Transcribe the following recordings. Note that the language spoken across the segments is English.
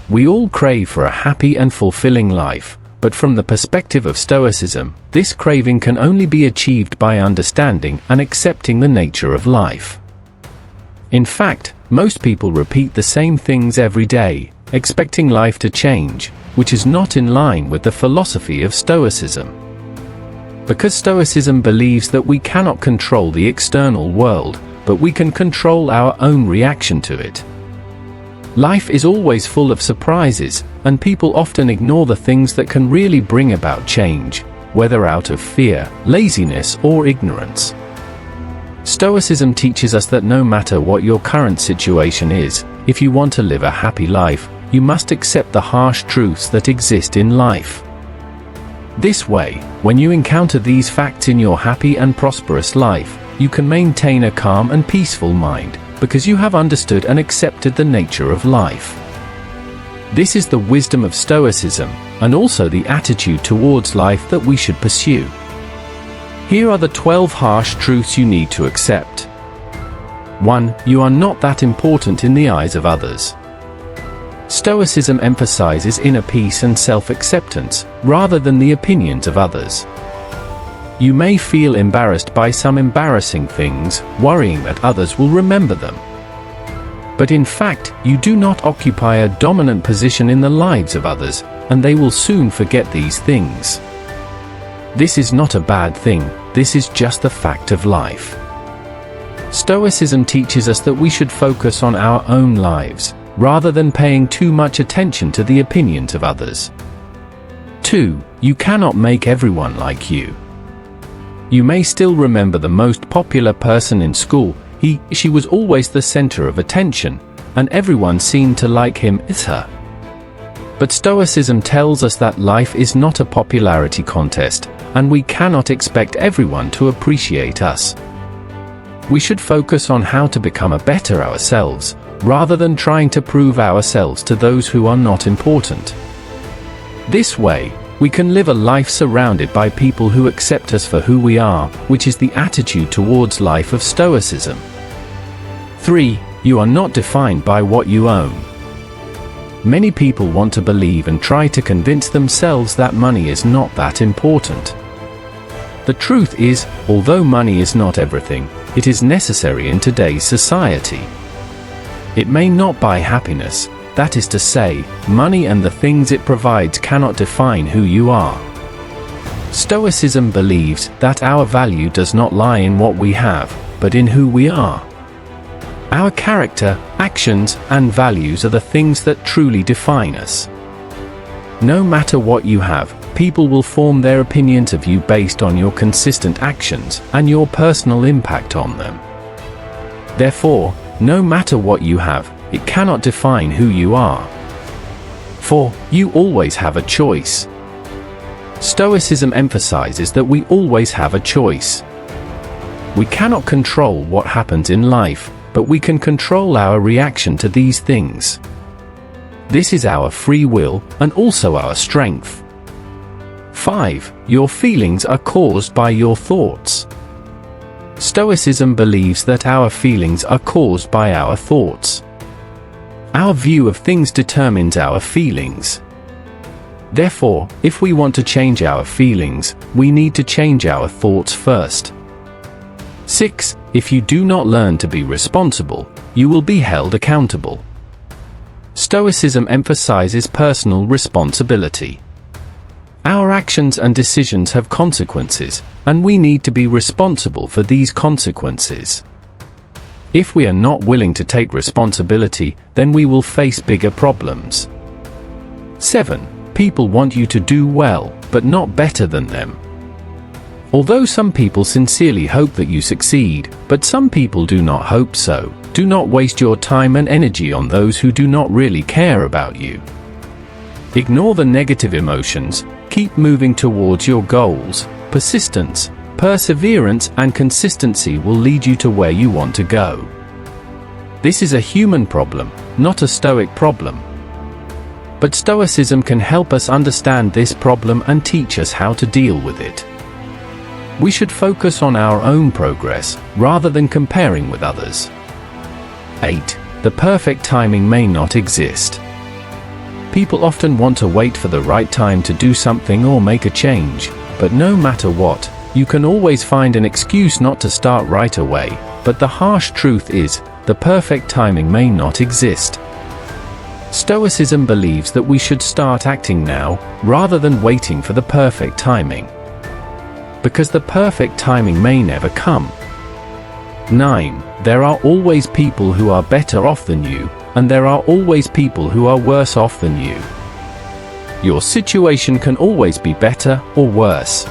We all crave for a happy and fulfilling life, but from the perspective of Stoicism, this craving can only be achieved by understanding and accepting the nature of life. In fact, most people repeat the same things every day, expecting life to change, which is not in line with the philosophy of Stoicism. Because Stoicism believes that we cannot control the external world, but we can control our own reaction to it. Life is always full of surprises, and people often ignore the things that can really bring about change, whether out of fear, laziness, or ignorance. Stoicism teaches us that no matter what your current situation is, if you want to live a happy life, you must accept the harsh truths that exist in life. This way, when you encounter these facts in your happy and prosperous life, you can maintain a calm and peaceful mind, because you have understood and accepted the nature of life. This is the wisdom of Stoicism, and also the attitude towards life that we should pursue. Here are the 12 harsh truths you need to accept. 1. You are not that important in the eyes of others. Stoicism emphasizes inner peace and self-acceptance, rather than the opinions of others. You may feel embarrassed by some embarrassing things, worrying that others will remember them. But in fact, you do not occupy a dominant position in the lives of others, and they will soon forget these things. This is not a bad thing, this is just the fact of life. Stoicism teaches us that we should focus on our own lives, rather than paying too much attention to the opinions of others. 2. You cannot make everyone like you. You may still remember the most popular person in school. She was always the center of attention, and everyone seemed to like him, her. But Stoicism tells us that life is not a popularity contest, and we cannot expect everyone to appreciate us. We should focus on how to become a better ourselves, rather than trying to prove ourselves to those who are not important. This way, we can live a life surrounded by people who accept us for who we are, which is the attitude towards life of Stoicism. 3. You are not defined by what you own. Many people want to believe and try to convince themselves that money is not that important. The truth is, although money is not everything, it is necessary in today's society. It may not buy happiness, that is to say, money and the things it provides cannot define who you are. Stoicism believes that our value does not lie in what we have, but in who we are. Our character, actions, and values are the things that truly define us. No matter what you have, people will form their opinions of you based on your consistent actions and your personal impact on them. Therefore, no matter what you have, it cannot define who you are. 4. You always have a choice. Stoicism emphasizes that we always have a choice. We cannot control what happens in life, but we can control our reaction to these things. This is our free will, and also our strength. 5. Your feelings are caused by your thoughts. Stoicism believes that our feelings are caused by our thoughts. Our view of things determines our feelings. Therefore, if we want to change our feelings, we need to change our thoughts first. 6. If you do not learn to be responsible, you will be held accountable. Stoicism emphasizes personal responsibility. Our actions and decisions have consequences, and we need to be responsible for these consequences. If we are not willing to take responsibility, then we will face bigger problems. 7. People want you to do well, but not better than them. Although some people sincerely hope that you succeed, but some people do not hope so, do not waste your time and energy on those who do not really care about you. Ignore the negative emotions, keep moving towards your goals. Persistence, perseverance, and consistency will lead you to where you want to go. This is a human problem, not a Stoic problem. But Stoicism can help us understand this problem and teach us how to deal with it. We should focus on our own progress, rather than comparing with others. 8. The perfect timing may not exist. People often want to wait for the right time to do something or make a change, but no matter what, you can always find an excuse not to start right away. But the harsh truth is, the perfect timing may not exist. Stoicism believes that we should start acting now, rather than waiting for the perfect timing. Because the perfect timing may never come. 9. There are always people who are better off than you, and there are always people who are worse off than you. Your situation can always be better or worse.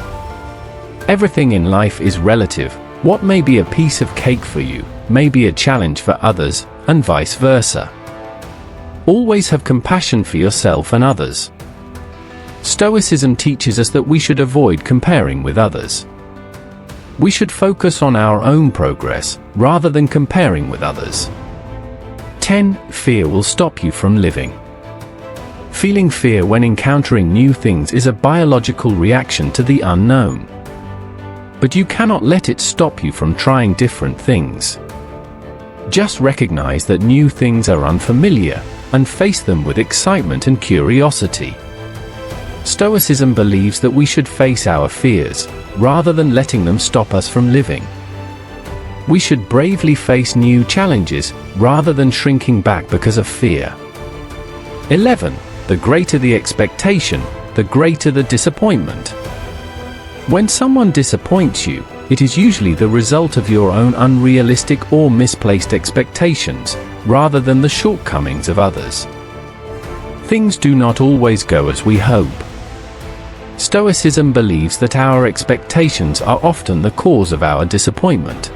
Everything in life is relative. What may be a piece of cake for you, may be a challenge for others, and vice versa. Always have compassion for yourself and others. Stoicism teaches us that we should avoid comparing with others. We should focus on our own progress, rather than comparing with others. 10. Fear will stop you from living. Feeling fear when encountering new things is a biological reaction to the unknown. But you cannot let it stop you from trying different things. Just recognize that new things are unfamiliar, and face them with excitement and curiosity. Stoicism believes that we should face our fears, rather than letting them stop us from living. We should bravely face new challenges, rather than shrinking back because of fear. 11. The greater the expectation, the greater the disappointment. When someone disappoints you, it is usually the result of your own unrealistic or misplaced expectations, rather than the shortcomings of others. Things do not always go as we hope. Stoicism believes that our expectations are often the cause of our disappointment.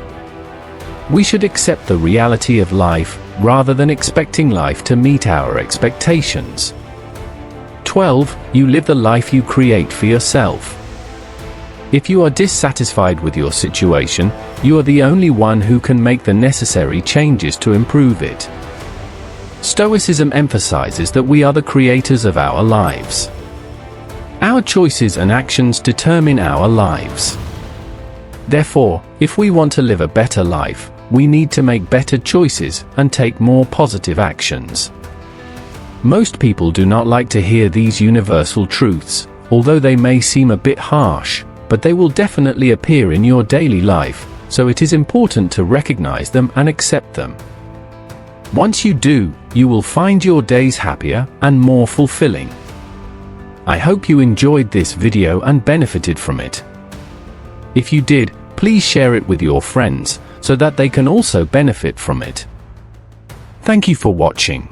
We should accept the reality of life, rather than expecting life to meet our expectations. 12. You live the life you create for yourself. If you are dissatisfied with your situation, you are the only one who can make the necessary changes to improve it. Stoicism emphasizes that we are the creators of our lives. Our choices and actions determine our lives. Therefore, if we want to live a better life, we need to make better choices and take more positive actions. Most people do not like to hear these universal truths, although they may seem a bit harsh, but they will definitely appear in your daily life, so it is important to recognize them and accept them. Once you do, you will find your days happier and more fulfilling. I hope you enjoyed this video and benefited from it. If you did, please share it with your friends, so that they can also benefit from it. Thank you for watching.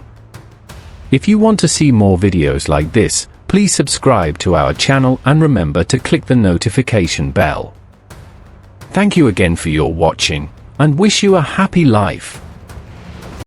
If you want to see more videos like this, please subscribe to our channel and remember to click the notification bell. Thank you again for your watching, and wish you a happy life.